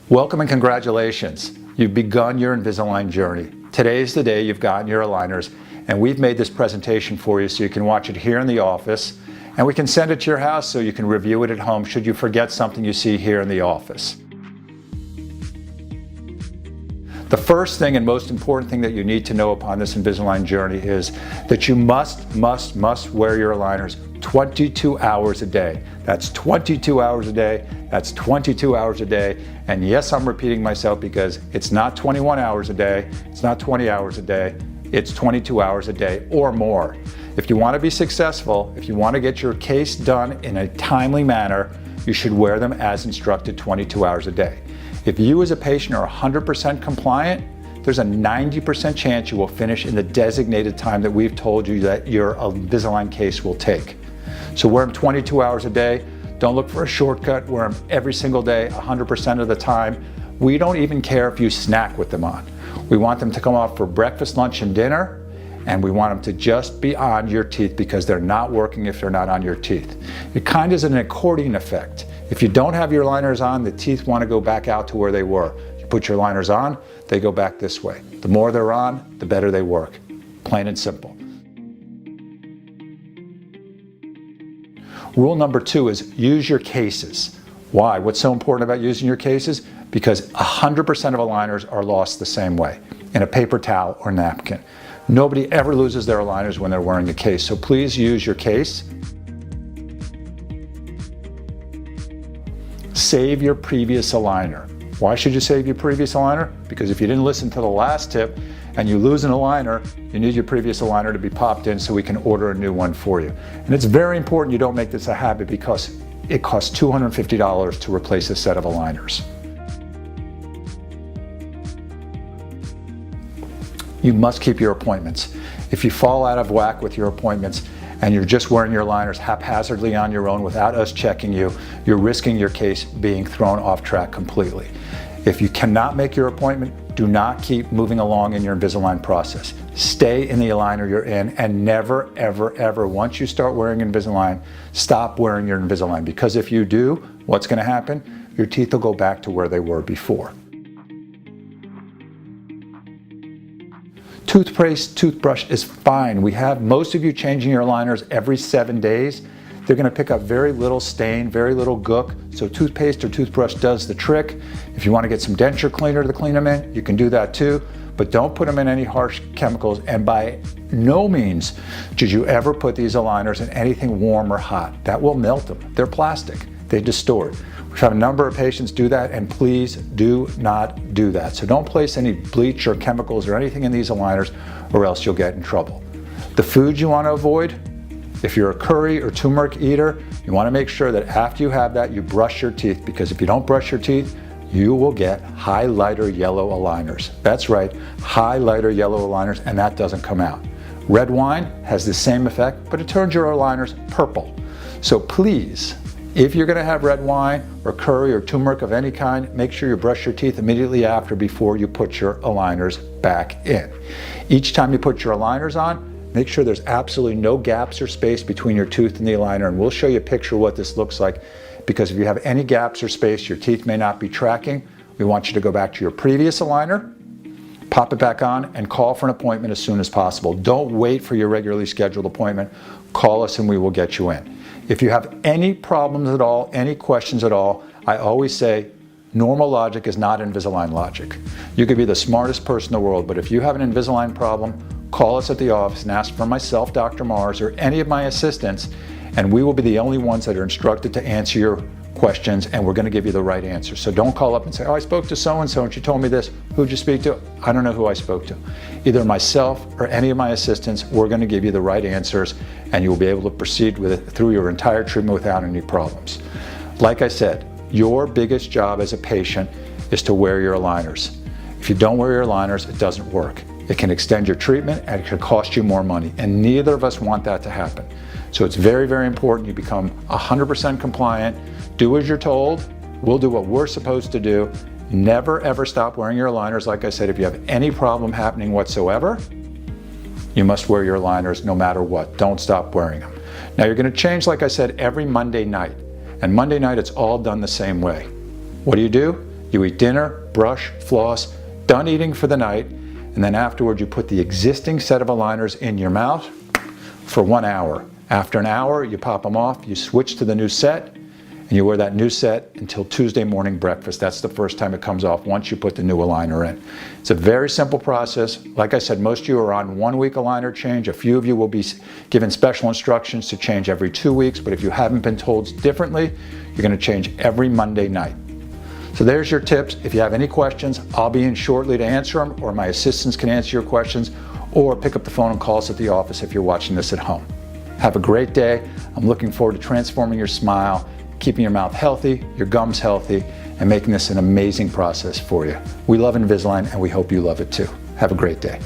Welcome and congratulations. You've begun your Invisalign journey. Today is the day you've gotten your aligners, and we've made this presentation for you so you can watch it here in the office, and we can send it to your house so you can review it at home should you forget something you see here in the office. The first thing and most important thing that you need to know upon this Invisalign journey is that you must wear your aligners 22 hours a day. That's 22 hours a day. That's 22 hours a day. And yes, I'm repeating myself because it's not 21 hours a day. It's not 20 hours a day. It's 22 hours a day or more. If you want to be successful, if you want to get your case done in a timely manner, you should wear them as instructed 22 hours a day. If you as a patient are 100% compliant, there's a 90% chance you will finish in the designated time that we've told you that your Invisalign case will take. So wear them 22 hours a day. Don't look for a shortcut. Wear them every single day, 100% of the time. We don't even care if you snack with them on. We want them to come off for breakfast, lunch, and dinner, and we want them to just be on your teeth because they're not working if they're not on your teeth. It kind of is an accordion effect. If you don't have your aligners on, the teeth want to go back out to where they were. You put your aligners on, they go back this way. The more they're on, the better they work. Plain and simple. Rule number 2 is use your cases. Why? What's so important about using your cases? Because 100% of aligners are lost the same way, in a paper towel or napkin. Nobody ever loses their aligners when they're wearing a case, so please use your case. Save your previous aligner. Why should you save your previous aligner? Because if you didn't listen to the last tip and you lose an aligner, you need your previous aligner to be popped in so we can order a new one for you. And it's very important you don't make this a habit because it costs $250 to replace a set of aligners. You must keep your appointments. If you fall out of whack with your appointments and you're just wearing your aligners haphazardly on your own without us checking you, you're risking your case being thrown off track completely. If you cannot make your appointment, do not keep moving along in your Invisalign process. Stay in the aligner you're in and never, ever, once you start wearing Invisalign, stop wearing your Invisalign. Because if you do, what's going to happen? Your teeth will go back to where they were before. Toothpaste, toothbrush is fine. We have most of you changing your aligners every 7 days. They're going to pick up very little stain, very little gook. So toothpaste or toothbrush does the trick. If you want to get some denture cleaner to clean them in, you can do that too. But don't put them in any harsh chemicals. And by no means should you ever put these aligners in anything warm or hot. That will melt them. They're plastic. They distort. We've had a number of patients do that, and please do not do that. So don't place any bleach or chemicals or anything in these aligners or else you'll get in trouble. The foods you want to avoid, if you're a curry or turmeric eater, you want to make sure that after you have that, you brush your teeth, because if you don't brush your teeth, you will get highlighter yellow aligners. That's right, highlighter yellow aligners, and that doesn't come out. Red wine has the same effect, but it turns your aligners purple. So please, if you're going to have red wine or curry or turmeric of any kind, make sure you brush your teeth immediately after before you put your aligners back in. Each time you put your aligners on, make sure there's absolutely no gaps or space between your tooth and the aligner, and we'll show you a picture of what this looks like, because if you have any gaps or space your teeth may not be tracking, we want you to go back to your previous aligner, pop it back on, and call for an appointment as soon as possible. Don't wait for your regularly scheduled appointment. Call us and we will get you in. If you have any problems at all, any questions at all, I always say normal logic is not Invisalign logic. You could be the smartest person in the world, but if you have an Invisalign problem, call us at the office and ask for myself, Dr. Mars, or any of my assistants, and we will be the only ones that are instructed to answer your questions, and we're going to give you the right answer. So don't call up and say, oh, I spoke to so-and-so and she told me this. Who'd you speak to? I don't know who I spoke to. Either myself or any of my assistants, we're going to give you the right answers, and you will be able to proceed with it through your entire treatment without any problems. Like I said, your biggest job as a patient is to wear your aligners. If you don't wear your aligners, it doesn't work. It can extend your treatment and it can cost you more money, and neither of us want that to happen. So it's very, very important you become 100% compliant. Do as you're told. We'll do what we're supposed to do. Never, ever stop wearing your aligners. Like I said, if you have any problem happening whatsoever, you must wear your aligners no matter what. Don't stop wearing them. Now you're going to change, like I said, every Monday night. And Monday night, it's all done the same way. What do? You eat dinner, brush, floss, done eating for the night, and then afterward you put the existing set of aligners in your mouth for 1 hour. After an hour, you pop them off, you switch to the new set, and you wear that new set until Tuesday morning breakfast. That's the first time it comes off once you put the new aligner in. It's a very simple process. Like I said, most of you are on 1 week aligner change. A few of you will be given special instructions to change every 2 weeks, but if you haven't been told differently, you're gonna change every Monday night. So there's your tips. If you have any questions, I'll be in shortly to answer them, or my assistants can answer your questions, or pick up the phone and call us at the office if you're watching this at home. Have a great day. I'm looking forward to transforming your smile, keeping your mouth healthy, your gums healthy, and making this an amazing process for you. We love Invisalign and we hope you love it too. Have a great day.